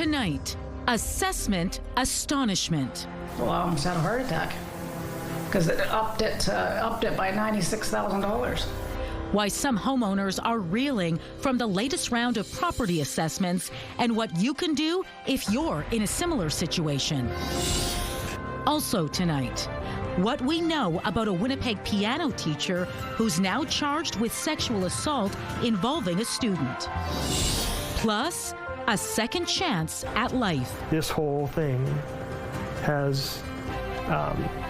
Tonight, assessment astonishment. Well, I almost had a heart attack because it upped it by $96,000. Why some homeowners are reeling from the latest round of property assessments and what you can do if you're in a similar situation. Also tonight, what we know about a Winnipeg piano teacher who's now charged with sexual assault involving a student. Plus, a second chance at life. This whole thing has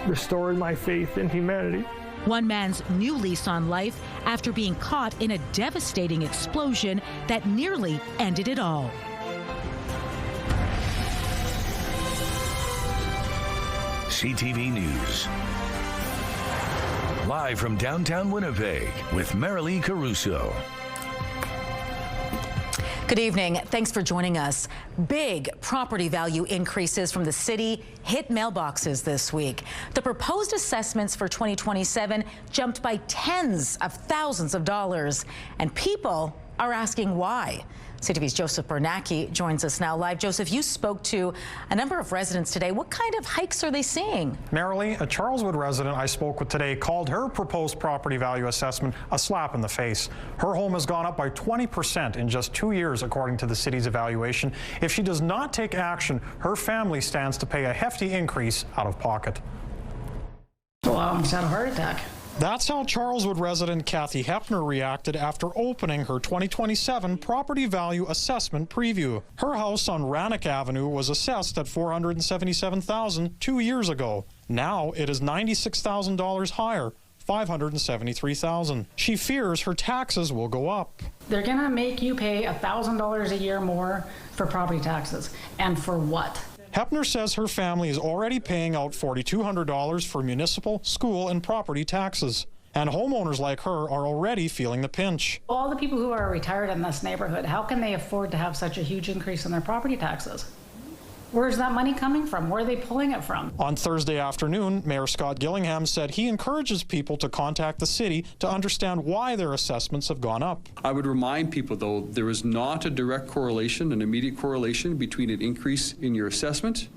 restored my faith in humanity. One man's new lease on life after being caught in a devastating explosion that nearly ended it all. CTV News. Live from downtown Winnipeg with Marilee Caruso. Good evening. Thanks for joining us. Big property value increases from the city hit mailboxes this week. The proposed assessments for 2027 jumped by tens of thousands of dollars, and people are asking why. CTV's Joseph Bernacki joins us now live. Joseph, you spoke to a number of residents today. What kind of hikes are they seeing? Marilee, a Charleswood resident I spoke with today called her proposed property value assessment a slap in the face. Her home has gone up by 20% in just 2 years, according to the city's evaluation. If she does not take action, her family stands to pay a hefty increase out of pocket. Well, I almost had a heart attack. That's how Charleswood resident Kathy Hepner reacted after opening her 2027 property value assessment preview. Her house on Rannoch Avenue was assessed at $477,000 2 years ago. Now it is $96,000 higher, $573,000. She fears her taxes will go up. They're gonna make you pay $1,000 a year more for property taxes. And for what? Hepner says her family is already paying out $4,200 for municipal, school, and property taxes. And homeowners like her are already feeling the pinch. All the people who are retired in this neighborhood, how can they afford to have such a huge increase in their property taxes? Where's that money coming from? Where are they pulling it from? On Thursday afternoon, Mayor Scott Gillingham said he encourages people to contact the city to understand why their assessments have gone up. I would remind people, though, there is not a direct correlation, an immediate correlation between an increase in your assessment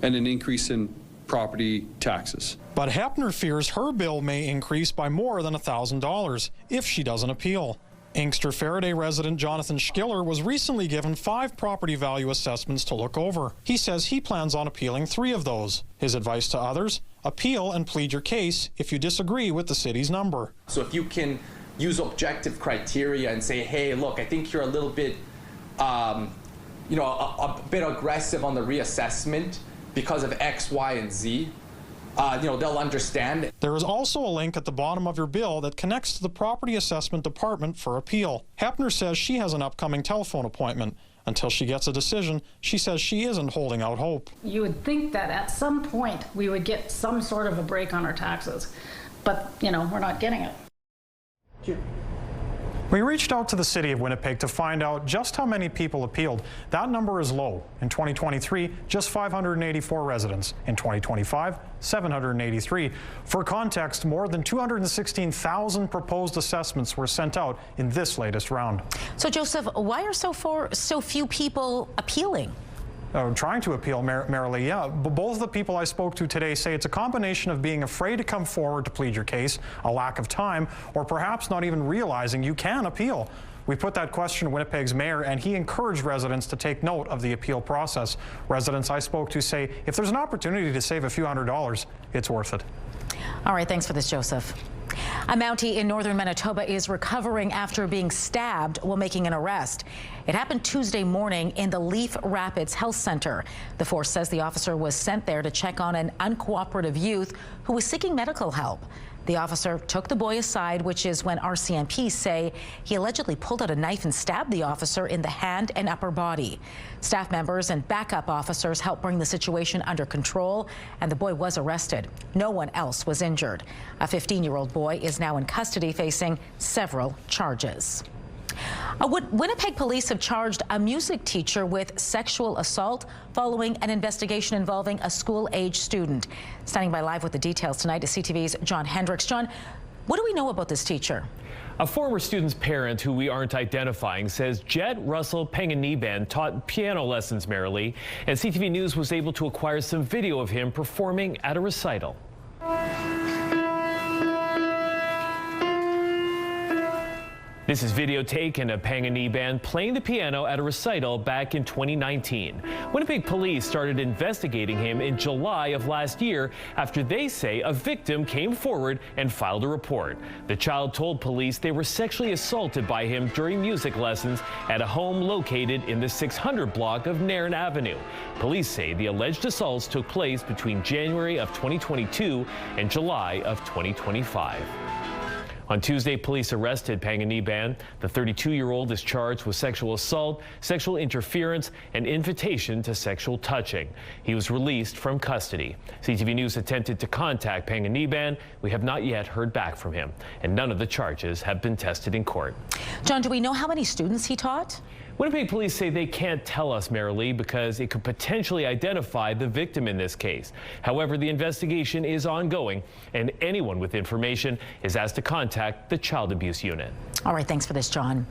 and an increase in property taxes. But Hepner fears her bill may increase by more than $1,000 if she doesn't appeal. Inkster Faraday resident Jonathan Schiller was recently given 5 property value assessments to look over. He says he plans on appealing 3 of those. His advice to others: appeal and plead your case if you disagree with the city's number. So if you can use objective criteria and say, hey, look, I think you're a little bit, a bit aggressive on the reassessment because of X, Y, and Z. They'll understand. There is also a link at the bottom of your bill that connects to the Property Assessment Department for appeal. Hepner says she has an upcoming telephone appointment. Until she gets a decision, she says she isn't holding out hope. You would think that at some point we would get some sort of a break on our taxes, but, we're not getting it. We reached out to the City of Winnipeg to find out just how many people appealed. That number is low. In 2023, just 584 residents. In 2025, 783. For context, more than 216,000 proposed assessments were sent out in this latest round. So, Joseph, why are so few people appealing? Trying to appeal, Marilee, yeah. But both of the people I spoke to today say it's a combination of being afraid to come forward to plead your case, a lack of time, or perhaps not even realizing you can appeal. We put that question to Winnipeg's mayor, and he encouraged residents to take note of the appeal process. Residents I spoke to say if there's an opportunity to save a few $100s, it's worth it. All right, thanks for this, Joseph. A Mountie in northern Manitoba is recovering after being stabbed while making an arrest. It happened Tuesday morning in the Leaf Rapids Health Center. The force says the officer was sent there to check on an uncooperative youth who was seeking medical help. The officer took the boy aside, which is when RCMP say he allegedly pulled out a knife and stabbed the officer in the hand and upper body. Staff members and backup officers helped bring the situation under control, and the boy was arrested. No one else was injured. A 15-year-old boy is now in custody facing several charges. Winnipeg police have charged a music teacher with sexual assault following an investigation involving a school-age student. Standing by live with the details tonight is CTV's John Hendricks. John, what do we know about this teacher? A former student's parent who we aren't identifying says Jet Russell Pengeniban taught piano lessons merrily, and CTV News was able to acquire some video of him performing at a recital. This is video taken of Pengeniban playing the piano at a recital back in 2019. Winnipeg police started investigating him in July of last year after they say a victim came forward and filed a report. The child told police they were sexually assaulted by him during music lessons at a home located in the 600 block of Nairn Avenue. Police say the alleged assaults took place between January of 2022 and July of 2025. On Tuesday, police arrested Pengeniban. The 32-year-old is charged with sexual assault, sexual interference, and invitation to sexual touching. He was released from custody. CTV News attempted to contact Pengeniban. We have not yet heard back from him, and none of the charges have been tested in court. John, do we know how many students he taught? Winnipeg police say they can't tell us, Marilee, because it could potentially identify the victim in this case. However, the investigation is ongoing, and anyone with information is asked to contact the Child Abuse Unit. All right, thanks for this, John.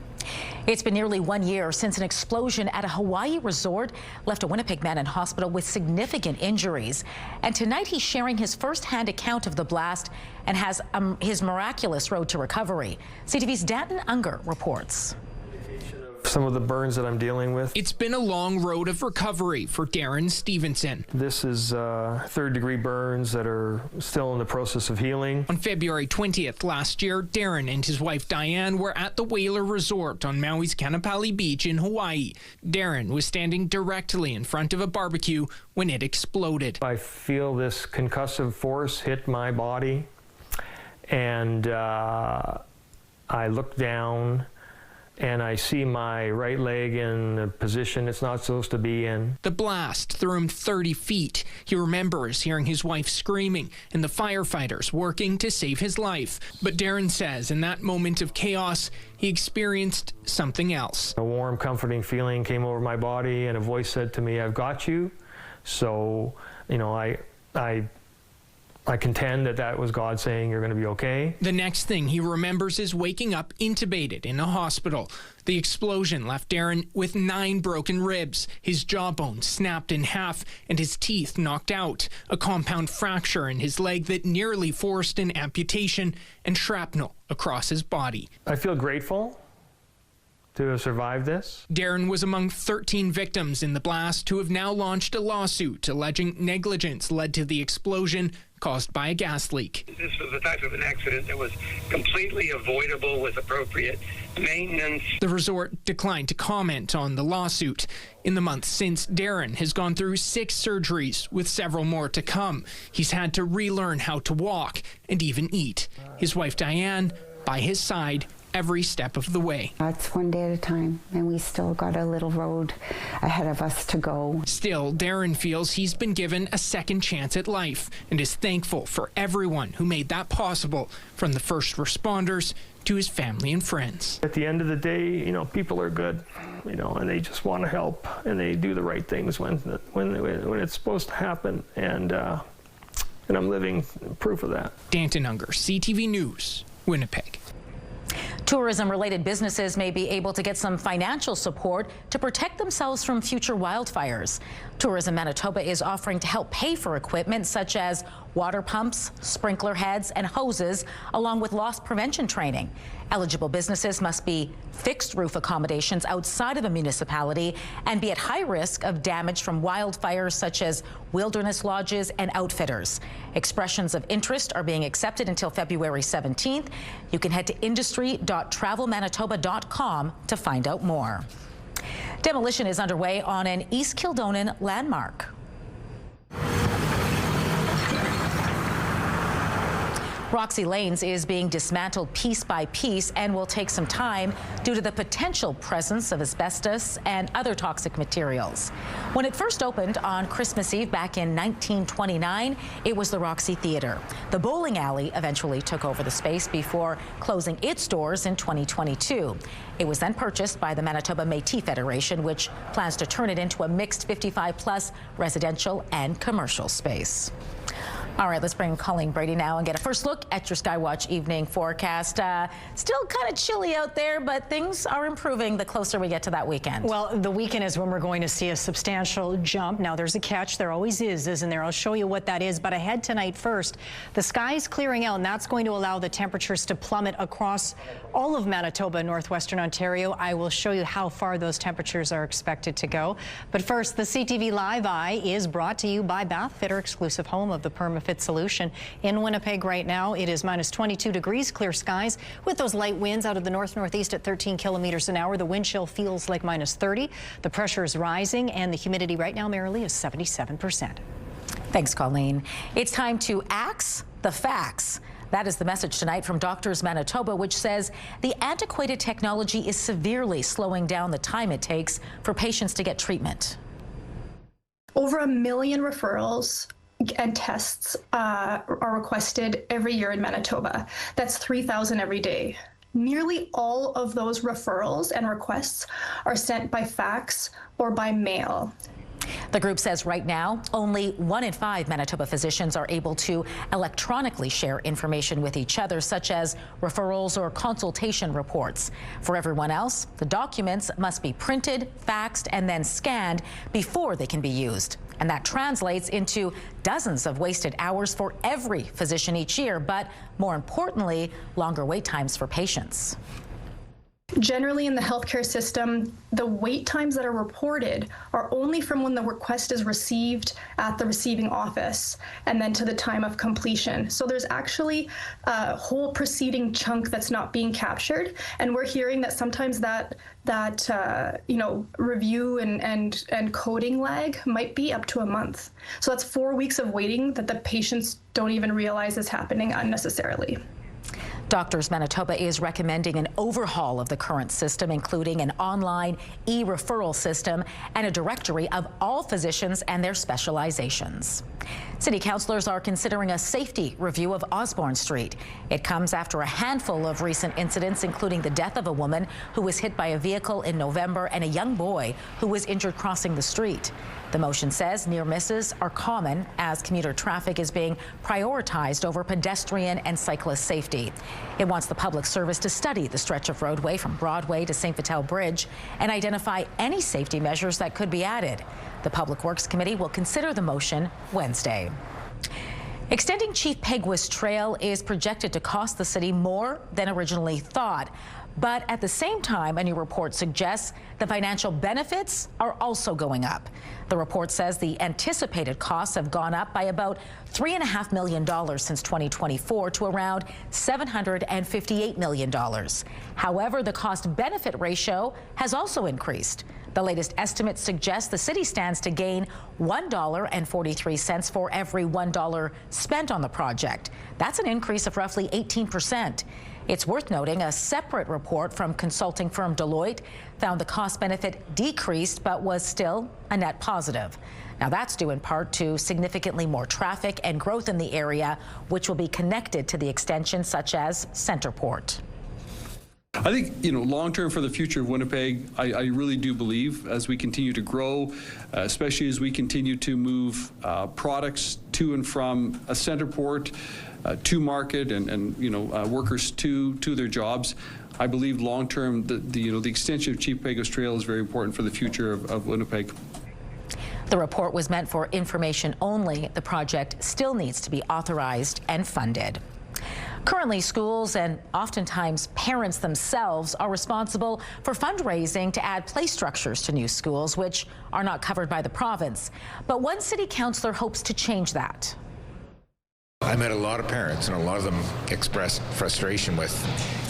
It's been nearly 1 year since an explosion at a Hawaii resort left a Winnipeg man in hospital with significant injuries. And tonight he's sharing his first-hand account of the blast and has his miraculous road to recovery. CTV's Danton Unger reports. Some of the burns that I'm dealing with. It's been a long road of recovery for Darren Stevenson. This is third-degree burns that are still in the process of healing. On February 20th last year, Darren and his wife Diane were at the Whaler Resort on Maui's Kanapali Beach in Hawaii. Darren was standing directly in front of a barbecue when it exploded. I feel this concussive force hit my body, and I look down and I see my right leg in a position it's not supposed to be in. The blast threw him 30 feet. He remembers hearing his wife screaming and the firefighters working to save his life. But Darren says in that moment of chaos, he experienced something else. A warm, comforting feeling came over my body, and a voice said to me, "I've got you." So, you know, I contend that that was God saying you're going to be okay. The next thing he remembers is waking up intubated in a hospital. The explosion left Darren with 9 broken ribs, his jawbone snapped in half, and his teeth knocked out, a compound fracture in his leg that nearly forced an amputation, and shrapnel across his body. I feel grateful to have survived this. Darren was among 13 victims in the blast who have now launched a lawsuit alleging negligence led to the explosion caused by a gas leak. This was the type of an accident that was completely avoidable with appropriate maintenance. The resort declined to comment on the lawsuit. In the months since, Darren has gone through 6 surgeries with several more to come. He's had to relearn how to walk and even eat. His wife Diane by his side every step of the way. It's one day at a time, and we still got a little road ahead of us to go. Still, Darren feels he's been given a second chance at life and is thankful for everyone who made that possible, from the first responders to his family and friends. At the end of the day, you know, people are good, you know, and they just want to help, and they do the right things when it's supposed to happen, and I'm living proof of that. Danton Unger, CTV News, Winnipeg. Tourism-related businesses may be able to get some financial support to protect themselves from future wildfires. Tourism Manitoba is offering to help pay for equipment such as water pumps, sprinkler heads, and hoses, along with loss prevention training. Eligible businesses must be fixed roof accommodations outside of a municipality and be at high risk of damage from wildfires such as wilderness lodges and outfitters. Expressions of interest are being accepted until February 17th. You can head to industry.travelmanitoba.com to find out more. Demolition is underway on an East Kildonan landmark. Roxy Lanes is being dismantled piece by piece and will take some time due to the potential presence of asbestos and other toxic materials. When it first opened on Christmas Eve back in 1929, it was the Roxy Theatre. The bowling alley eventually took over the space before closing its doors in 2022. It was then purchased by the Manitoba Métis Federation, which plans to turn it into a mixed 55-plus residential and commercial space. All right, let's bring Colleen Brady now and get a first look at your Skywatch evening forecast. Still kind of chilly out there, but things are improving the closer we get to that weekend. Well, the weekend is when we're going to see a substantial jump. Now, there's a catch. There always is, isn't there? I'll show you what that is. But ahead tonight first, the sky's clearing out, and that's going to allow the temperatures to plummet across all of Manitoba and northwestern Ontario. I will show you how far those temperatures are expected to go. But first, the CTV Live Eye is brought to you by Bathfitter, exclusive home of the PermaFit solution. In Winnipeg right now, it is minus 22 degrees, clear skies with those light winds out of the north-northeast at 13 kilometers an hour. The wind chill feels like minus 30. The pressure is rising, and the humidity right now, Marilee, is 77%. Thanks, Colleen. It's time to axe the facts. That is the message tonight from Doctors Manitoba, which says the antiquated technology is severely slowing down the time it takes for patients to get treatment. Over 1 million referrals and tests are requested every year in Manitoba. That's 3,000 every day. Nearly all of those referrals and requests are sent by fax or by mail. The group says right now, only 1 in 5 Manitoba physicians are able to electronically share information with each other, such as referrals or consultation reports. For everyone else, the documents must be printed, faxed, and then scanned before they can be used. And that translates into dozens of wasted hours for every physician each year, but more importantly, longer wait times for patients. Generally in the healthcare system, the wait times that are reported are only from when the request is received at the receiving office and then to the time of completion. So there's actually a whole preceding chunk that's not being captured, and we're hearing that sometimes that review and coding lag might be up to a month. So that's 4 weeks of waiting that the patients don't even realize is happening unnecessarily. Doctors Manitoba is recommending an overhaul of the current system, including an online e-referral system and a directory of all physicians and their specializations. City councillors are considering a safety review of Osborne Street. It comes after a handful of recent incidents, including the death of a woman who was hit by a vehicle in November and a young boy who was injured crossing the street. The motion says near misses are common as commuter traffic is being prioritized over pedestrian and cyclist safety. It wants the public service to study the stretch of roadway from Broadway to St. Vital Bridge and identify any safety measures that could be added. The Public Works Committee will consider the motion Wednesday. Extending Chief Peguis Trail is projected to cost the city more than originally thought. But at the same time, a new report suggests the financial benefits are also going up. The report says the anticipated costs have gone up by about $3.5 million since 2024 to around $758 million. However, the cost-benefit ratio has also increased. The latest estimates suggest the city stands to gain $1.43 for every $1 spent on the project. That's an increase of roughly 18%. It's worth noting a separate report from consulting firm Deloitte found the cost benefit decreased but was still a net positive. Now that's due in part to significantly more traffic and growth in the area, which will be connected to the extension such as Centerport. I think, long-term for the future of Winnipeg, I really do believe as we continue to grow, especially as we continue to move products to and from a Centerport, to market and workers to their jobs. I believe long-term the extension of Chief Peguis Trail is very important for the future of Winnipeg. The report was meant for information only. The project still needs to be authorized and funded. Currently, schools and oftentimes parents themselves are responsible for fundraising to add play structures to new schools, which are not covered by the province. But one city councillor hopes to change that. I met a lot of parents, and a lot of them expressed frustration with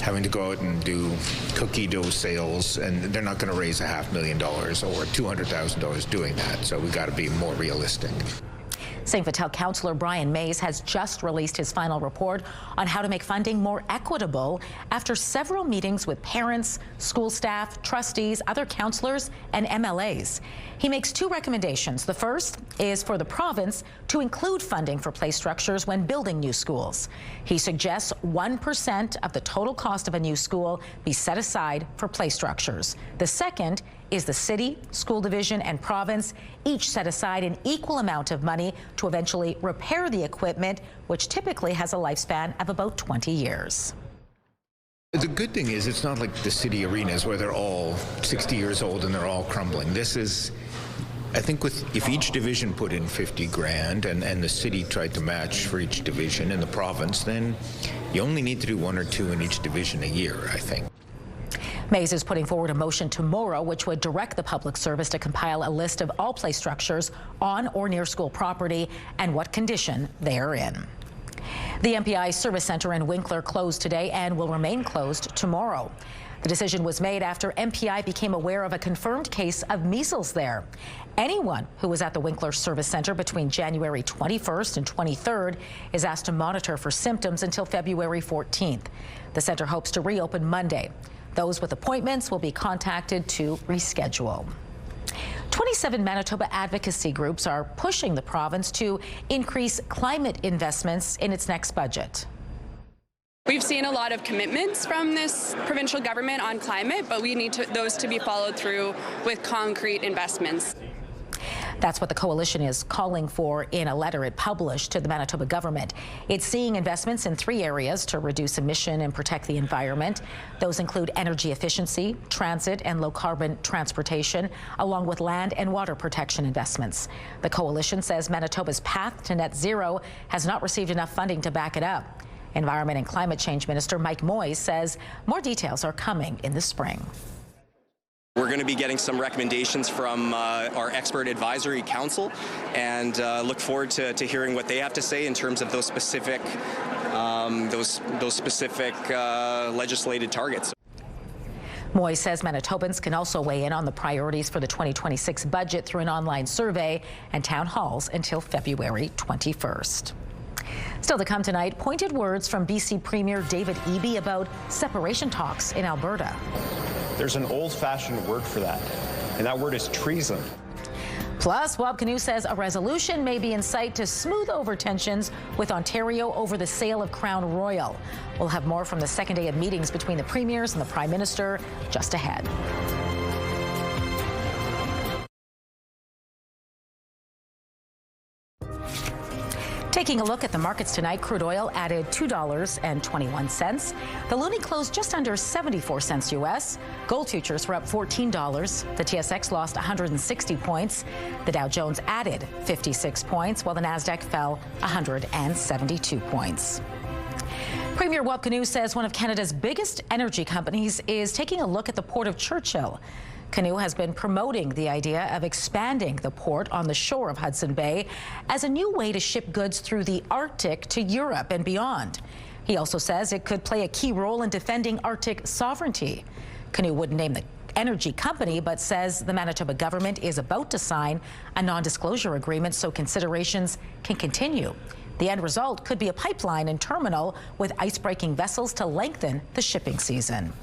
having to go out and do cookie dough sales, and they're not going to raise $500,000 or $200,000 doing that. So we got to be more realistic. St. Vital councillor Brian Mays has just released his final report on how to make funding more equitable after several meetings with parents, school staff, trustees, other councillors, and MLAs. He makes 2 recommendations. The first is for the province to include funding for play structures when building new schools. He suggests 1% of the total cost of a new school be set aside for play structures. The second is the city, school division, and province each set aside an equal amount of money to eventually repair the equipment, which typically has a lifespan of about 20 years. The good thing is it's not like the city arenas where they're all 60 years old and they're all crumbling. This is, I think if each division put in 50 grand and the city tried to match for each division in the province, then you only need to do 1 or 2 in each division a year, I think. Mays is putting forward a motion tomorrow which would direct the public service to compile a list of all play structures on or near school property and what condition they are in. The MPI Service Centre in Winkler closed today and will remain closed tomorrow. The decision was made after MPI became aware of a confirmed case of measles there. Anyone who was at the Winkler Service Centre between January 21st and 23rd is asked to monitor for symptoms until February 14th. The centre hopes to reopen Monday. Those with appointments will be contacted to reschedule. 27 Manitoba advocacy groups are pushing the province to increase climate investments in its next budget. We've seen a lot of commitments from this provincial government on climate, but we need those to be followed through with concrete investments. That's what the coalition is calling for in a letter it published to the Manitoba government. It's seeing investments in 3 areas to reduce emission and protect the environment. Those include energy efficiency, transit and low-carbon transportation, along with land and water protection investments. The coalition says Manitoba's path to net zero has not received enough funding to back it up. Environment and Climate Change Minister Mike Moyes says more details are coming in the spring. We're going to be getting some recommendations from our expert advisory council and look forward to hearing what they have to say in terms of those specific legislated targets. Moyes says Manitobans can also weigh in on the priorities for the 2026 budget through an online survey and town halls until February 21st. Still to come tonight, pointed words from BC Premier David Eby about separation talks in Alberta. There's an old-fashioned word for that, and that word is treason. Plus, Wab Kinew says a resolution may be in sight to smooth over tensions with Ontario over the sale of Crown Royal. We'll have more from the second day of meetings between the premiers and the Prime Minister just ahead. Taking a look at the markets tonight, crude oil added $2.21. The loonie closed just under 74 cents U.S. Gold futures were up $14. The TSX lost 160 points. The Dow Jones added 56 points, while the Nasdaq fell 172 points. Premier Wab Kinew says one of Canada's biggest energy companies is taking a look at the Port of Churchill. Kinew has been promoting the idea of expanding the port on the shore of Hudson Bay as a new way to ship goods through the Arctic to Europe and beyond. He also says it could play a key role in defending Arctic sovereignty. Kinew wouldn't name the energy company, but says the Manitoba government is about to sign a non-disclosure agreement so considerations can continue. The end result could be a pipeline and terminal with ice-breaking vessels to lengthen the shipping season.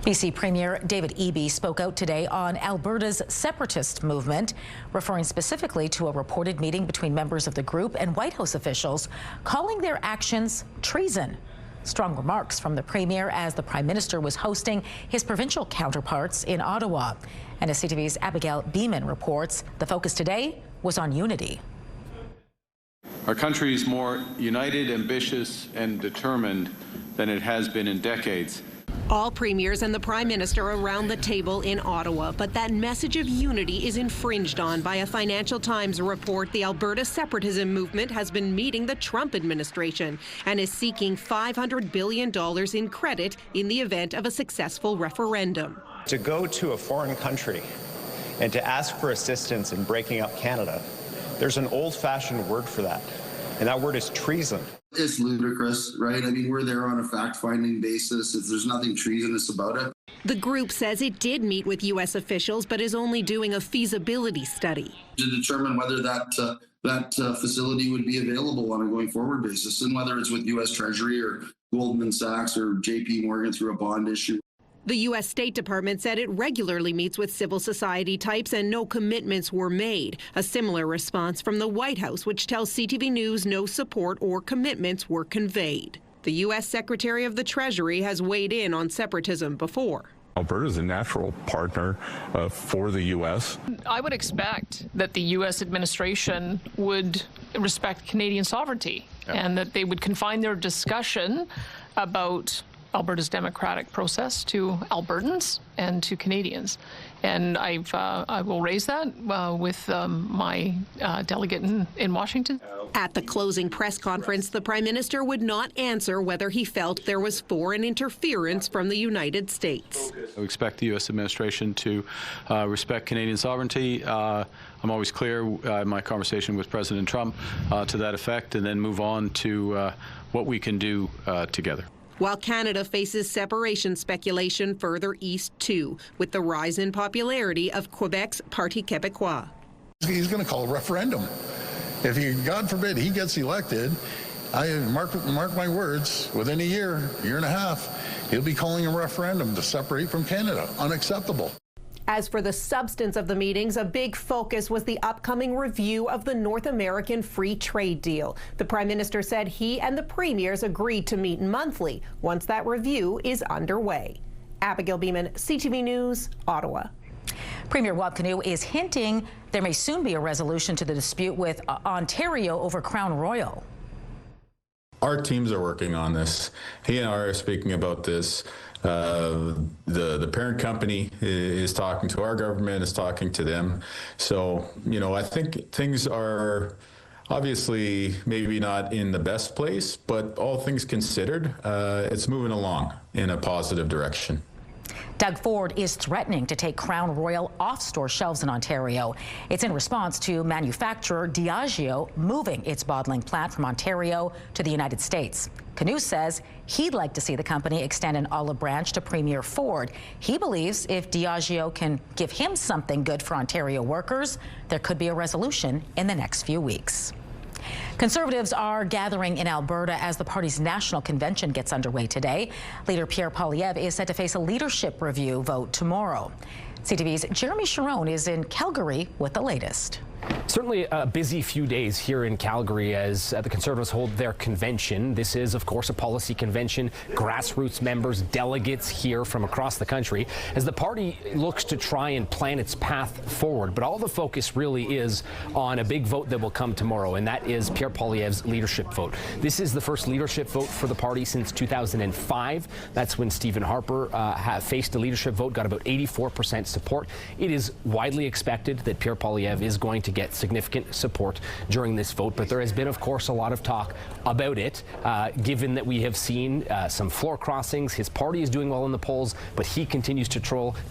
BC Premier David Eby spoke out today on Alberta's separatist movement, referring specifically to a reported meeting between members of the group and White House officials, calling their actions treason. Strong remarks from the Premier as the Prime Minister was hosting his provincial counterparts in Ottawa. And as CTV's Abigail Beeman reports, the focus today was on unity. Our country is more united, ambitious, and determined than it has been in decades. All premiers and the Prime Minister around the table in Ottawa, but that message of unity is infringed on by a Financial Times report. The Alberta separatism movement has been meeting the Trump administration and is seeking $500 billion in credit in the event of a successful referendum. To go to a foreign country and to ask for assistance in breaking up Canada, there's an old-fashioned word for that, and that word is treason. It's ludicrous, right? I mean, we're there on a fact-finding basis. If there's nothing treasonous about it. The group says it did meet with U.S. officials, but is only doing a feasibility study to determine whether that facility would be available on a going forward basis, and whether it's with U.S. Treasury or Goldman Sachs or J.P. Morgan through a bond issue. The U.S. State Department said it regularly meets with civil society types and no commitments were made. A similar response from the White House, which tells CTV News no support or commitments were conveyed. The U.S. Secretary of the Treasury has weighed in on separatism before. Alberta is a natural partner for the U.S. I would expect that the U.S. administration would respect Canadian sovereignty and that they would confine their discussion about Alberta's democratic process to Albertans and to Canadians. And I will raise that with my delegate in Washington. At the closing press conference, the Prime Minister would not answer whether he felt there was foreign interference from the United States. I expect the U.S. administration to respect Canadian sovereignty. I'm always clear in my conversation with President Trump to that effect, and then move on to what we can do together. While Canada faces separation speculation further east too, with the rise in popularity of Quebec's Parti Québécois. He's going to call a referendum. If he, God forbid, he gets elected, I mark my words, within a year and a half, he'll be calling a referendum to separate from Canada. Unacceptable. As for the substance of the meetings, a big focus was the upcoming review of the North American Free Trade Deal. The Prime Minister said he and the Premiers agreed to meet monthly once that review is underway. Abigail Beeman, CTV News, Ottawa. Premier Rob Canoe is hinting there may soon be a resolution to the dispute with Ontario over Crown Royal. Our teams are working on this. He and I are speaking about this. The parent company is talking to our government, is talking to them. So, I think things are obviously maybe not in the best place, but all things considered, it's moving along in a positive direction. Doug Ford is threatening to take Crown Royal off store shelves in Ontario. It's in response to manufacturer Diageo moving its bottling plant from Ontario to the United States. Canoe says he'd like to see the company extend an olive branch to Premier Ford. He believes if Diageo can give him something good for Ontario workers, there could be a resolution in the next few weeks. Conservatives are gathering in Alberta as the party's national convention gets underway today. Leader Pierre Poilievre is set to face a leadership review vote tomorrow. CTV's Jeremy Sharon is in Calgary with the latest. Certainly a busy few days here in Calgary as the Conservatives hold their convention. This is, of course, a policy convention. Grassroots members, delegates here from across the country as the party looks to try and plan its path forward. But all the focus really is on a big vote that will come tomorrow, and that is Pierre Poilievre's leadership vote. This is the first leadership vote for the party since 2005. That's when Stephen Harper faced a leadership vote, got about 84% support. It is widely expected that Pierre Poilievre is going to get significant support during this vote, but there has been, of course, a lot of talk about it, given that we have seen some floor crossings. His party is doing well in the polls, but he continues to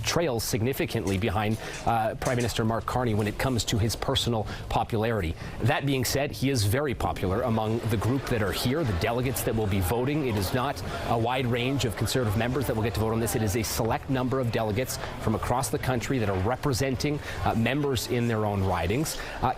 trail significantly behind Prime Minister Mark Carney when it comes to his personal popularity. That being said, he is very popular among the group that are here, the delegates that will be voting. It is not a wide range of Conservative members that will get to vote on this. It is a select number of delegates from across the country that are representing members in their own ridings.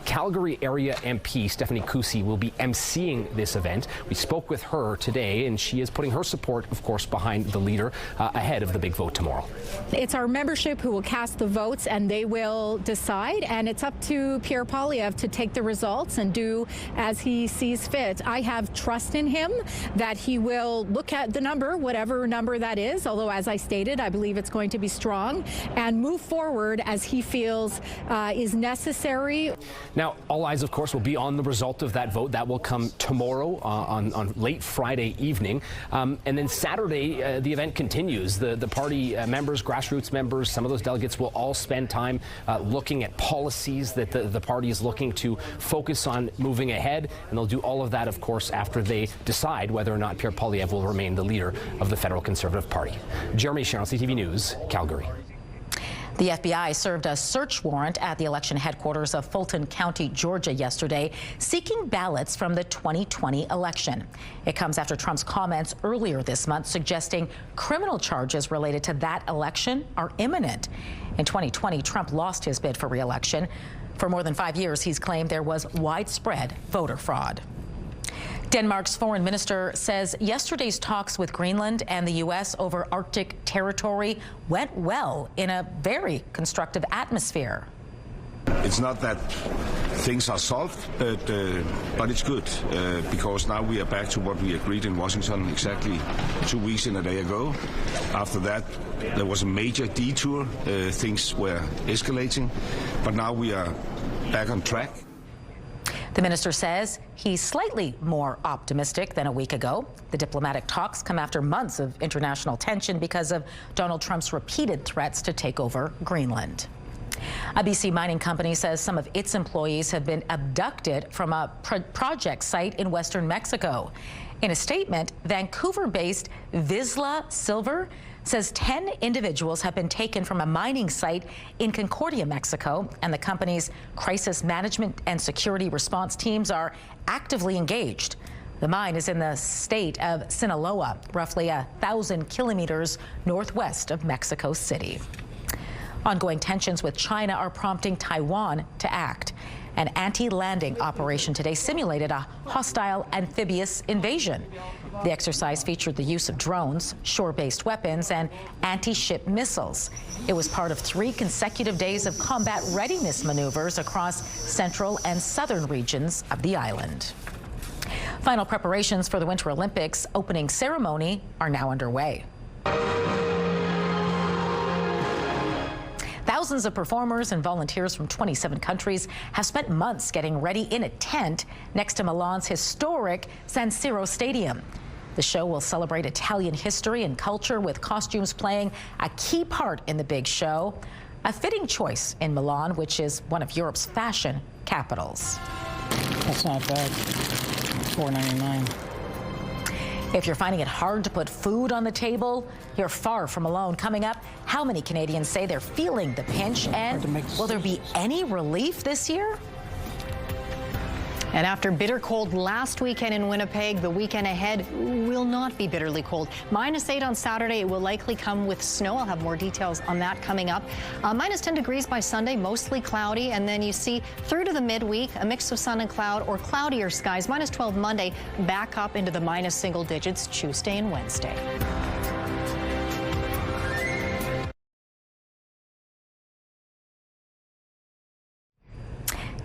Calgary area MP Stephanie Cousy will be emceeing this event. We spoke with her today, and she is putting her support, of course, behind the leader ahead of the big vote tomorrow. It's our membership who will cast the votes, and they will decide, and it's up to Pierre Poilievre to take the results and do as he sees fit. I have trust in him that he will look at the number, whatever number that is, although, as I stated, I believe it's going to be strong, and move forward as he feels is necessary. Now, all eyes, of course, will be on the result of that vote. That will come tomorrow on late Friday evening. And then Saturday, the event continues. The party members, grassroots members, some of those delegates will all spend time looking at policies that the party is looking to focus on moving ahead. And they'll do all of that, of course, after they decide whether or not Pierre Poilievre will remain the leader of the federal Conservative Party. Jeremy Sharon, CTV News, Calgary. The FBI served a search warrant at the election headquarters of Fulton County, Georgia yesterday, seeking ballots from the 2020 election. It comes after Trump's comments earlier this month suggesting criminal charges related to that election are imminent. In 2020, Trump lost his bid for re-election. For more than 5 years, he's claimed there was widespread voter fraud. Denmark's foreign minister says yesterday's talks with Greenland and the U.S. over Arctic territory went well in a very constructive atmosphere. It's not that things are solved, but it's good because now we are back to what we agreed in Washington exactly 2 weeks and a day ago. After that, there was a major detour. Things were escalating, but now we are back on track. The minister says he's slightly more optimistic than a week ago. The diplomatic talks come after months of international tension because of Donald Trump's repeated threats to take over Greenland. A BC mining company says some of its employees have been abducted from a project site in western Mexico. In a statement, Vancouver-based Vizsla Silver says 10 individuals have been taken from a mining site in Concordia, Mexico, and the company's crisis management and security response teams are actively engaged. The mine is in the state of Sinaloa, roughly 1,000 kilometers northwest of Mexico City. Ongoing tensions with China are prompting Taiwan to act. An anti-landing operation today simulated a hostile amphibious invasion. The exercise featured the use of drones, shore-based weapons, and anti-ship missiles. It was part of 3 consecutive days of combat readiness maneuvers across central and southern regions of the island. Final preparations for the Winter Olympics opening ceremony are now underway. Thousands of performers and volunteers from 27 countries have spent months getting ready in a tent next to Milan's historic San Siro Stadium. The show will celebrate Italian history and culture, with costumes playing a key part in the big show. A fitting choice in Milan, which is one of Europe's fashion capitals. That's not bad. $4.99. If you're finding it hard to put food on the table, you're far from alone. Coming up, how many Canadians say they're feeling the pinch, and will there be any relief this year? And after bitter cold last weekend in Winnipeg, the weekend ahead will not be bitterly cold. -8 on Saturday. It will likely come with snow. I'll have more details on that coming up. -10 degrees by Sunday, mostly cloudy. And then you see through to the midweek, a mix of sun and cloud or cloudier skies. -12 Monday, back up into the minus single digits Tuesday and Wednesday.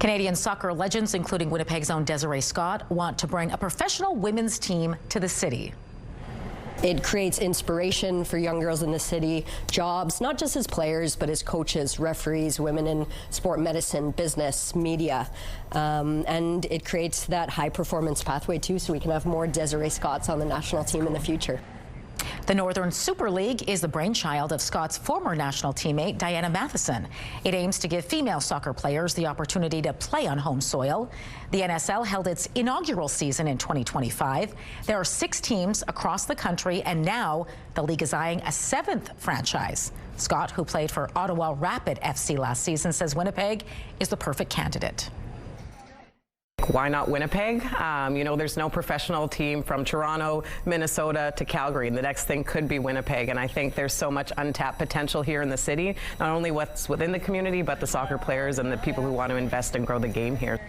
Canadian soccer legends, including Winnipeg's own Desiree Scott, want to bring a professional women's team to the city. It creates inspiration for young girls in the city, jobs, not just as players, but as coaches, referees, women in sport medicine, business, media. And it creates that high-performance pathway, too, so we can have more Desiree Scotts on the national team in the future. The Northern Super League is the brainchild of Scott's former national teammate, Diana Matheson. It aims to give female soccer players the opportunity to play on home soil. The NSL held its inaugural season in 2025. There are 6 teams across the country, and now the league is eyeing a 7th franchise. Scott, who played for Ottawa Rapid FC last season, says Winnipeg is the perfect candidate. Why not Winnipeg? You know, there's no professional team from Toronto, Minnesota to Calgary, and the next thing could be Winnipeg. And I think there's so much untapped potential here in the city, not only what's within the community, but the soccer players and the people who want to invest and grow the game here.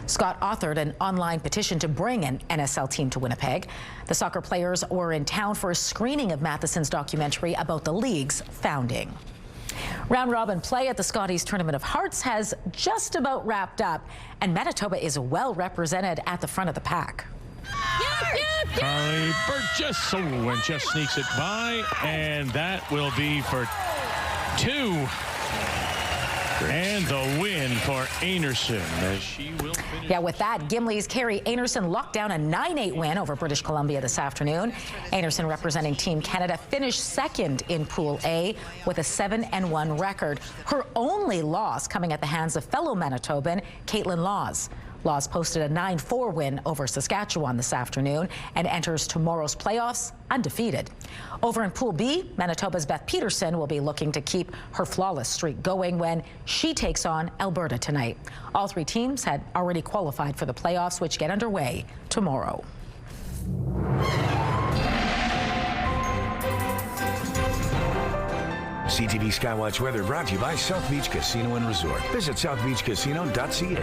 Scott authored an online petition to bring an NSL team to Winnipeg. The soccer players were in town for a screening of Matheson's documentary about the league's founding. Round-robin play at the Scotties Tournament of Hearts has just about wrapped up, and Manitoba is well represented at the front of the pack. Carly Burgess, and just sneaks it by, and that will be for 2. And the win for Einarson, as she will finish. Yeah, with that, Gimli's Carrie Einarson locked down a 9-8 win over British Columbia this afternoon. Einarson, representing Team Canada, finished 2nd in Pool A with a 7-1 record. Her only loss coming at the hands of fellow Manitoban Caitlin Laws. Laws posted a 9-4 win over Saskatchewan this afternoon and enters tomorrow's playoffs undefeated. Over in Pool B, Manitoba's Beth Peterson will be looking to keep her flawless streak going when she takes on Alberta tonight. All 3 teams had already qualified for the playoffs, which get underway tomorrow. CTV Skywatch weather brought to you by South Beach Casino and Resort. Visit southbeachcasino.ca.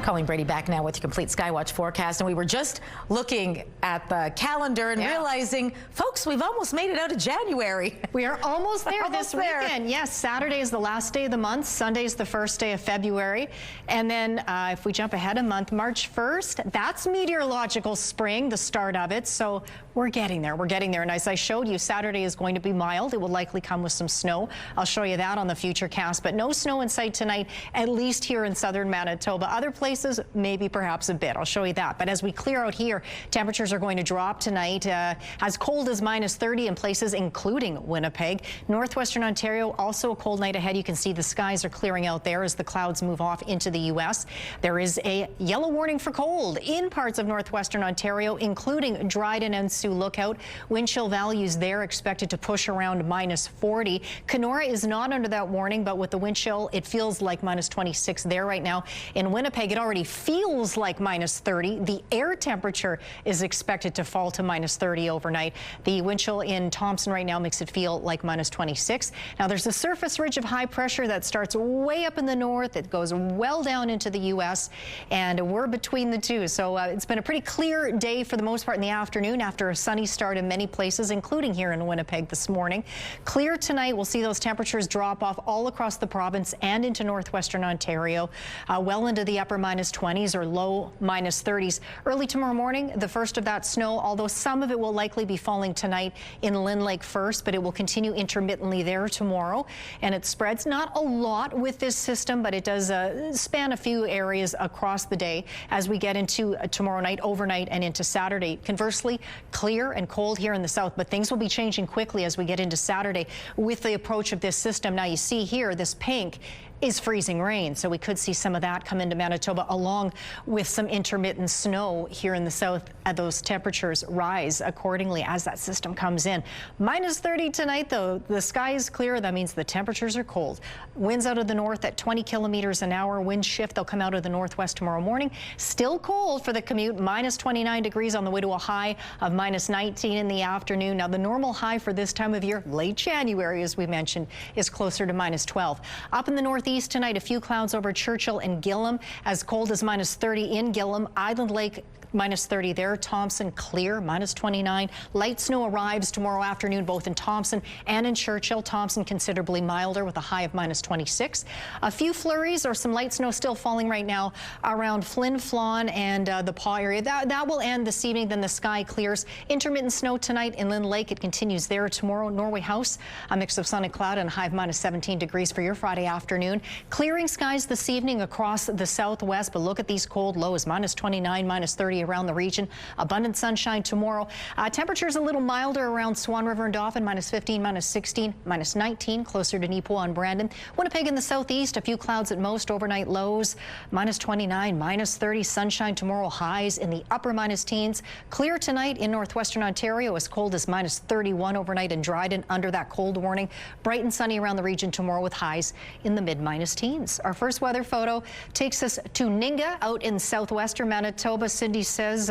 Colleen Brady back now with your complete Skywatch forecast. And we were just looking at the calendar and realizing, folks, we've almost made it out of January. We are almost there this weekend. Yes, Saturday is the last day of the month. Sunday is the first day of February. And then if we jump ahead a month, March 1st, that's meteorological spring, the start of it. So we're getting there. We're getting there. And as I showed you, Saturday is going to be mild. It will likely come with some snow. I'll show you that on the Futurecast. But no snow in sight tonight, at least here in southern Manitoba. Other places, maybe perhaps a bit. I'll show you that. But as we clear out here, temperatures are going to drop tonight. As cold as -30 in places, including Winnipeg. Northwestern Ontario, also a cold night ahead. You can see the skies are clearing out there as the clouds move off into the U.S. There is a yellow warning for cold in parts of northwestern Ontario, including Dryden and Sioux Lookout. Wind chill values there expected to push around -40. Kenora is not under that warning, but with the wind chill, it feels like -26 there right now. In Winnipeg, it already feels like -30. The air temperature is expected to fall to -30 overnight. The wind chill in Thompson right now makes it feel like -26. Now, there's a surface ridge of high pressure that starts way up in the north. It goes well down into the U.S., and we're between the two. So it's been a pretty clear day for the most part in the afternoon after a sunny start in many places, including here in Winnipeg this morning. Clear tonight. We'll see those temperatures drop off all across the province and into northwestern Ontario, well into the upper -20s or low -30s. Early tomorrow morning, the first of that snow, although some of it will likely be falling tonight in Lynn Lake first, but it will continue intermittently there tomorrow. And it spreads not a lot with this system, but it does span a few areas across the day as we get into tomorrow night, overnight, and into Saturday. Conversely, clear and cold here in the south, but things will be changing quickly as we get into Saturday with the approach of this system. Now, you see here, this pink is freezing rain, so we could see some of that come into Manitoba along with some intermittent snow here in the south. Those temperatures rise accordingly as that system comes in. -30 tonight, though. The sky is clear. That means the temperatures are cold. Winds out of the north at 20 kilometers an hour. Wind shift. They'll come out of the northwest tomorrow morning. Still cold for the commute. -29 degrees on the way to a high of -19 in the afternoon. Now, the normal high for this time of year, late January, as we mentioned, is closer to -12. Up in the northeast tonight, a few clouds over Churchill and Gillam, as cold as -30 in Gillam. Island Lake, -30 there. Thompson, clear, -29. Light snow arrives tomorrow afternoon, both in Thompson and in Churchill. Thompson considerably milder with a high of -26. A few flurries or some light snow still falling right now around Flin Flon and the Paw area. That will end this evening. Then the sky clears. Intermittent snow tonight in Lynn Lake. It continues there tomorrow. Norway House, a mix of sun and cloud and a high of -17 degrees for your Friday afternoon. Clearing skies this evening across the southwest, but look at these cold lows, -29, -30 around the region. Abundant sunshine tomorrow. Temperatures a little milder around Swan River and Dauphin, -15, -16, -19 closer to Neepawa and Brandon. Winnipeg in the southeast, a few clouds at most. Overnight lows, -29, -30. Sunshine tomorrow, highs in the upper -teens. Clear tonight in northwestern Ontario, as cold as -31 overnight in Dryden under that cold warning. Bright and sunny around the region tomorrow with highs in the mid-teens. Our first weather photo takes us to Ninga out in southwestern Manitoba. Cindy says,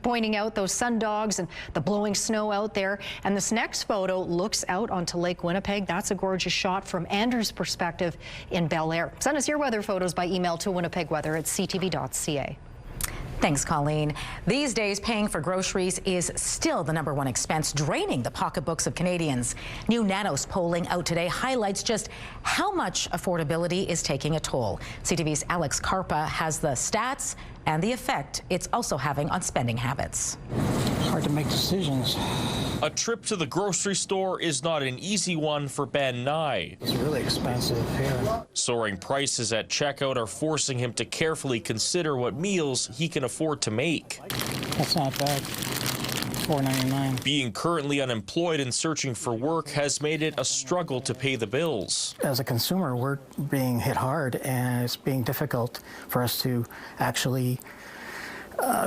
pointing out those sun dogs and the blowing snow out there. And this next photo looks out onto Lake Winnipeg. That's a gorgeous shot from Andrew's perspective in Bel Air. Send us your weather photos by email to winnipegweather@ctv.ca. Thanks, Colleen. These days, paying for groceries is still the #1 expense, draining the pocketbooks of Canadians. New Nanos polling out today highlights just how much affordability is taking a toll. CTV's Alex Karpa has the stats and the effect it's also having on spending habits. Hard to make decisions. A trip to the grocery store is not an easy one for Ben Nye. It's really expensive here. Soaring prices at checkout are forcing him to carefully consider what meals he can afford to make. That's not bad. $4.99. Being currently unemployed and searching for work has made it a struggle to pay the bills. As a consumer, we're being hit hard, and it's being difficult for us to actually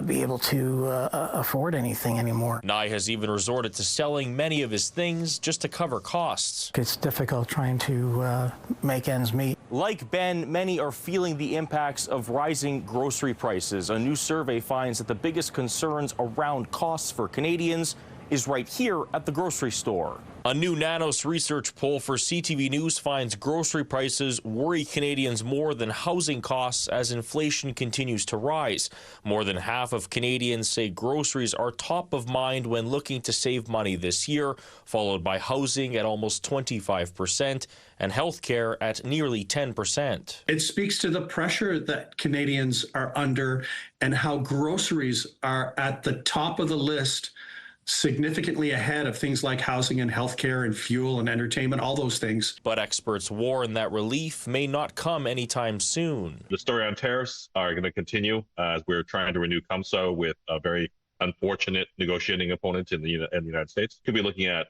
be able to afford anything anymore. Nye has even resorted to selling many of his things just to cover costs. It's difficult trying to make ends meet. Like Ben, many are feeling the impacts of rising grocery prices. A new survey finds that the biggest concerns around costs for Canadians is right here at the grocery store. A new Nanos research poll for CTV News finds grocery prices worry Canadians more than housing costs as inflation continues to rise. More than half of Canadians say groceries are top of mind when looking to save money this year, followed by housing at almost 25% and healthcare at nearly 10%. It speaks to the pressure that Canadians are under and how groceries are at the top of the list, significantly ahead of things like housing and healthcare and fuel and entertainment, all those things. But experts warn that relief may not come anytime soon. The story on tariffs are going to continue as we're trying to renew CUMSA with a very unfortunate negotiating opponent in the United States. Could be looking at,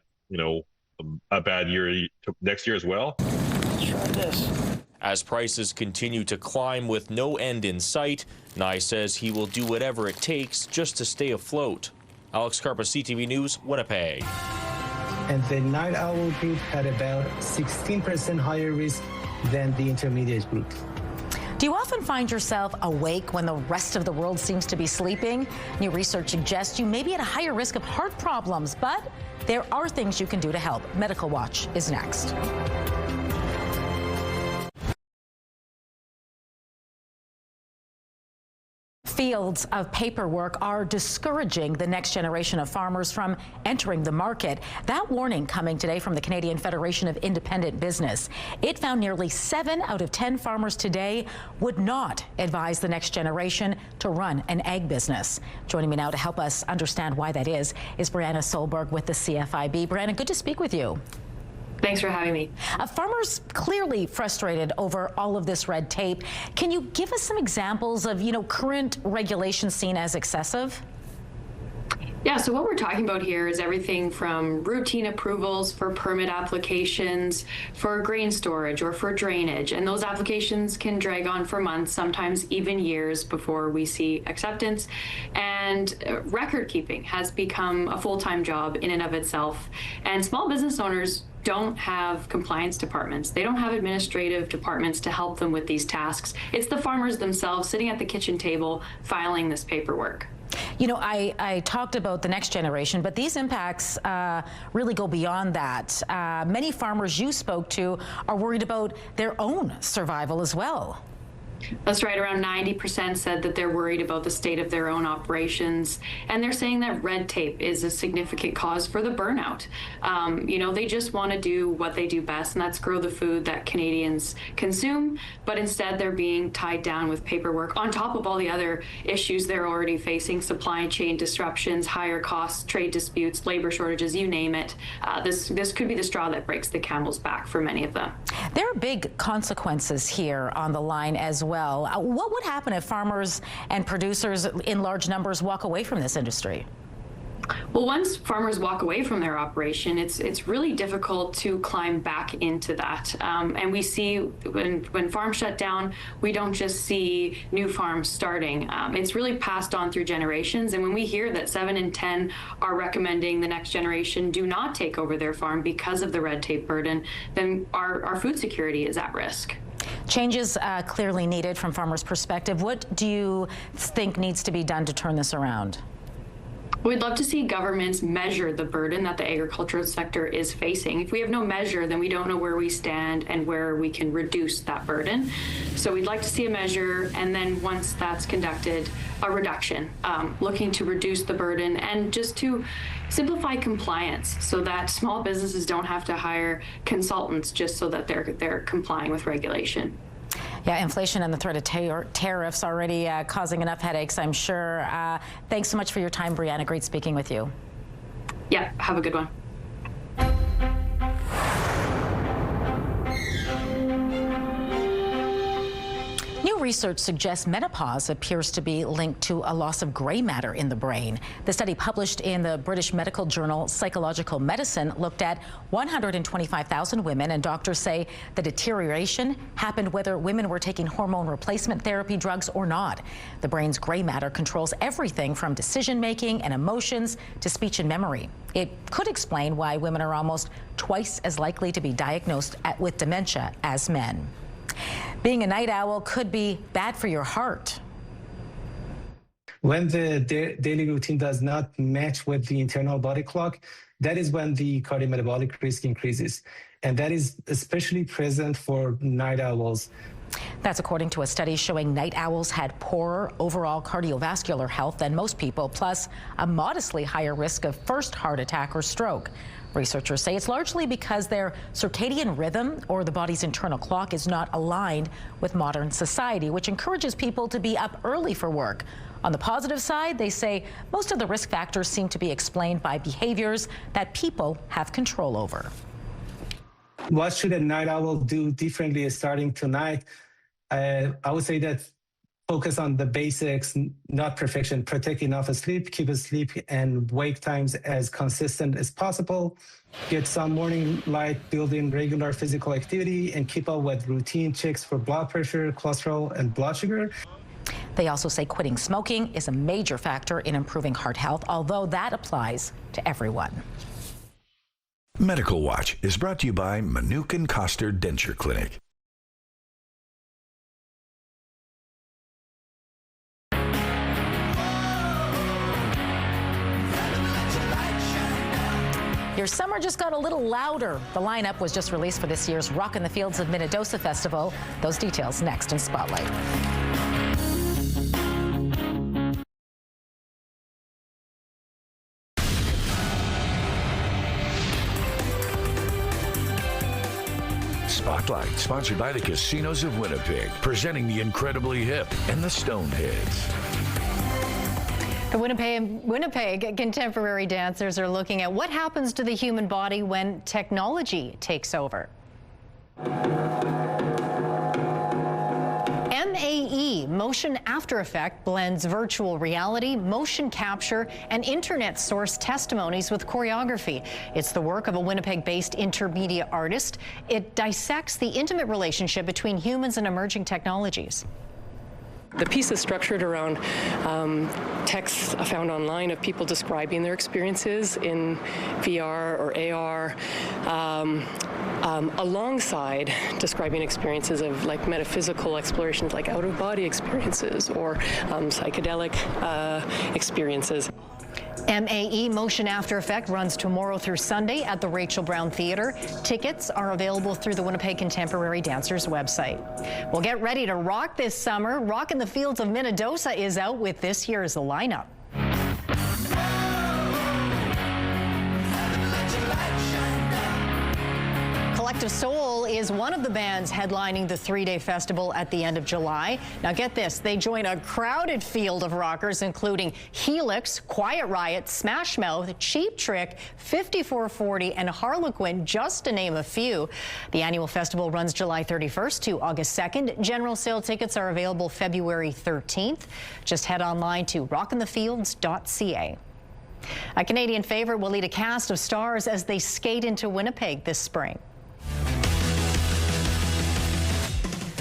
a bad year next year as well. Let's try this. As prices continue to climb with no end in sight, Nye says he will do whatever it takes just to stay afloat. Alex Carpa, CTV News, Winnipeg. And the night owl group had about 16% higher risk than the intermediate group. Do you often find yourself awake when the rest of the world seems to be sleeping? New research suggests you may be at a higher risk of heart problems, but there are things you can do to help. Medical Watch is next. Fields of paperwork are discouraging the next generation of farmers from entering the market. That warning coming today from the Canadian Federation of Independent Business. It found nearly 7 out of 10 farmers today would not advise the next generation to run an ag business. Joining me now to help us understand why that is Brianna Solberg with the CFIB. Brianna, good to speak with you. Thanks for having me. Farmers clearly frustrated over all of this red tape. Can you give us some examples of, current regulations seen as excessive? Yeah, so what we're talking about here is everything from routine approvals for permit applications, for grain storage or for drainage. And those applications can drag on for months, sometimes even years before we see acceptance. And record keeping has become a full-time job in and of itself. And small business owners don't have compliance departments. They don't have administrative departments to help them with these tasks. It's the farmers themselves sitting at the kitchen table filing this paperwork. I talked about the next generation, but these impacts really go beyond that. Many farmers you spoke to are worried about their own survival as well. That's right. Around 90% said that they're worried about the state of their own operations. And they're saying that red tape is a significant cause for the burnout. They just want to do what they do best, and that's grow the food that Canadians consume. But instead, they're being tied down with paperwork on top of all the other issues they're already facing: supply chain disruptions, higher costs, trade disputes, labor shortages, you name it. This could be the straw that breaks the camel's back for many of them. There are big consequences here on the line as well. What would happen if farmers and producers in large numbers walk away from this industry? Well, once farmers walk away from their operation, it's really difficult to climb back into that. And we see when farms shut down, we don't just see new farms starting. It's really passed on through generations. And when we hear that 7 in 10 are recommending the next generation do not take over their farm because of the red tape burden, then our food security is at risk. Changes clearly needed from farmers' perspective. What do you think needs to be done to turn this around? We'd love to see governments measure the burden that the agricultural sector is facing. If we have no measure, then we don't know where we stand and where we can reduce that burden. So we'd like to see a measure, and then once that's conducted, a reduction, looking to reduce the burden and just to simplify compliance so that small businesses don't have to hire consultants just so that they're complying with regulation. Yeah, inflation and the threat of tariffs already causing enough headaches, I'm sure. Thanks so much for your time, Brianna. Great speaking with you. Yeah, have a good one. New research suggests menopause appears to be linked to a loss of gray matter in the brain. The study published in the British medical journal Psychological Medicine looked at 125,000 women, and doctors say the deterioration happened whether women were taking hormone replacement therapy drugs or not. The brain's gray matter controls everything from decision-making and emotions to speech and memory. It could explain why women are almost twice as likely to be diagnosed with dementia as men. Being a night owl could be bad for your heart. When the daily routine does not match with the internal body clock, that is when the cardiometabolic risk increases. And that is especially present for night owls. That's according to a study showing night owls had poorer overall cardiovascular health than most people, plus a modestly higher risk of first heart attack or stroke. Researchers say it's largely because their circadian rhythm, or the body's internal clock, is not aligned with modern society, which encourages people to be up early for work. On the positive side, they say most of the risk factors seem to be explained by behaviors that people have control over. What should a night owl do differently starting tonight? I would say that focus on the basics, not perfection. Protect enough sleep, keep sleep and wake times as consistent as possible. Get some morning light, build in regular physical activity, and keep up with routine checks for blood pressure, cholesterol, and blood sugar. They also say quitting smoking is a major factor in improving heart health, although that applies to everyone. Medical Watch is brought to you by Manukin Koster Denture Clinic. Your summer just got a little louder. The lineup was just released for this year's Rock in the Fields of Minnedosa Festival. Those details next in Spotlight. Spotlight, sponsored by the Casinos of Winnipeg, presenting the incredibly hip and the Stoneheads. The Winnipeg contemporary dancers are looking at what happens to the human body when technology takes over. MAE, Motion After Effect, blends virtual reality, motion capture, and internet-sourced testimonies with choreography. It's the work of a Winnipeg-based intermedia artist. It dissects the intimate relationship between humans and emerging technologies. The piece is structured around texts found online of people describing their experiences in VR or AR, alongside describing experiences of like metaphysical explorations, like out-of-body experiences or psychedelic experiences. MAE, Motion After Effect, runs tomorrow through Sunday at the Rachel Brown Theatre. Tickets are available through the Winnipeg Contemporary Dancers website. Well, get ready to rock this summer. Rock in the Fields of Minnedosa is out with this year's lineup. Collective Soul is one of the bands headlining the three-day festival at the end of July. Now get this, they join a crowded field of rockers including Helix, Quiet Riot, Smash Mouth, Cheap Trick, 5440, and Harlequin, just to name a few. The annual festival runs July 31st to August 2nd. General sale tickets are available February 13th. Just head online to rockinthefields.ca. A Canadian favorite will lead a cast of stars as they skate into Winnipeg this spring.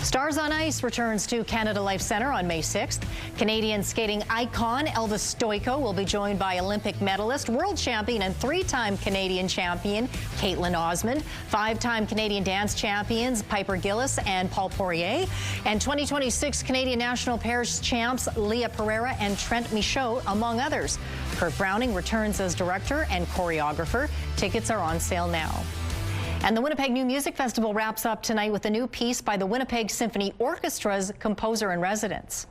Stars on Ice returns to Canada Life Centre on May 6th. Canadian skating icon Elvis Stojko will be joined by Olympic medalist, world champion, and three-time Canadian champion Caitlin Osmond, five-time Canadian dance champions Piper Gillis and Paul Poirier, and 2026 Canadian National Pairs champs Leah Pereira and Trent Michaud, among others. Kurt Browning returns as director and choreographer. Tickets are on sale now. And the Winnipeg New Music Festival wraps up tonight with a new piece by the Winnipeg Symphony Orchestra's composer-in-residence.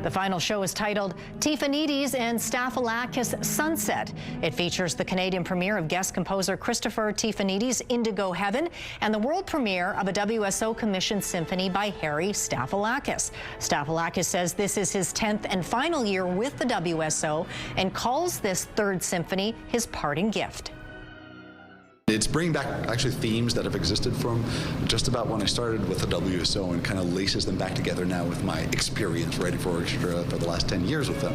The final show is titled Tiffany's and Staphylakis Sunset. It features the Canadian premiere of guest composer Christopher Tiffany's Indigo Heaven and the world premiere of a WSO-commissioned symphony by Harry Staphylakis. Staphylakis says this is his 10th and final year with the WSO and calls this third symphony his parting gift. It's bringing back actually themes that have existed from just about when I started with the WSO and kind of laces them back together now with my experience writing for orchestra for the last 10 years with them.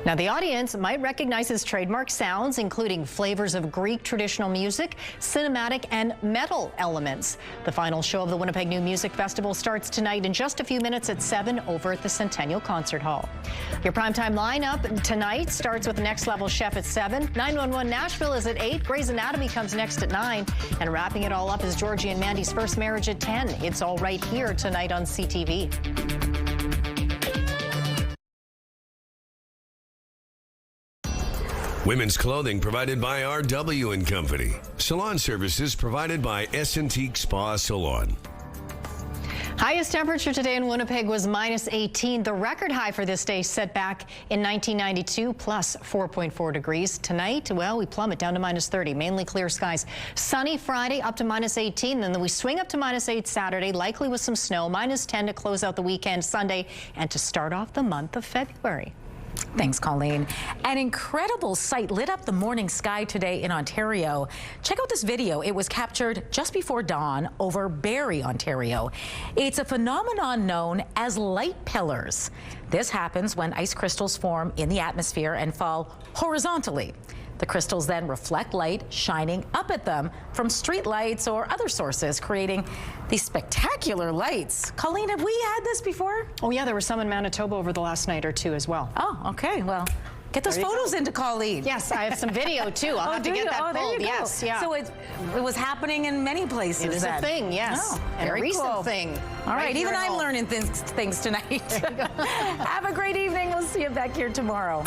Now, the audience might recognize his trademark sounds, including flavors of Greek traditional music, cinematic, and metal elements. The final show of the Winnipeg New Music Festival starts tonight in just a few minutes at 7 over at the Centennial Concert Hall. Your primetime lineup tonight starts with Next Level Chef at 7. 911 Nashville is at 8. Grey's Anatomy comes next at 9. And wrapping it all up is Georgie and Mandy's First Marriage at 10. It's all right here tonight on CTV. Women's clothing provided by RW & Company. Salon services provided by S&T Spa Salon. Highest temperature today in Winnipeg was -18. The record high for this day set back in 1992, plus 4.4 degrees. Tonight, well, we plummet down to -30. Mainly clear skies. Sunny Friday up to -18. Then we swing up to -8 Saturday, likely with some snow. -10 to close out the weekend Sunday and to start off the month of February. Thanks, Colleen. An incredible sight lit up the morning sky today in Ontario. Check out this video. It was captured just before dawn over Barrie, Ontario. It's a phenomenon known as light pillars. This happens when ice crystals form in the atmosphere and fall horizontally. The crystals then reflect light shining up at them from street lights or other sources, creating these spectacular lights. Colleen, have we had this before? Oh, yeah, there were some in Manitoba over the last night or two as well. Oh, okay. Well, get those photos into Colleen. Yes, I have some video, too. I'll have to get that pulled. Yes, yeah. So it was happening in many places. It is a thing, yes. Oh, and a very recent cool. thing. All right, even I'm learning things tonight. Have a great evening. We'll see you back here tomorrow.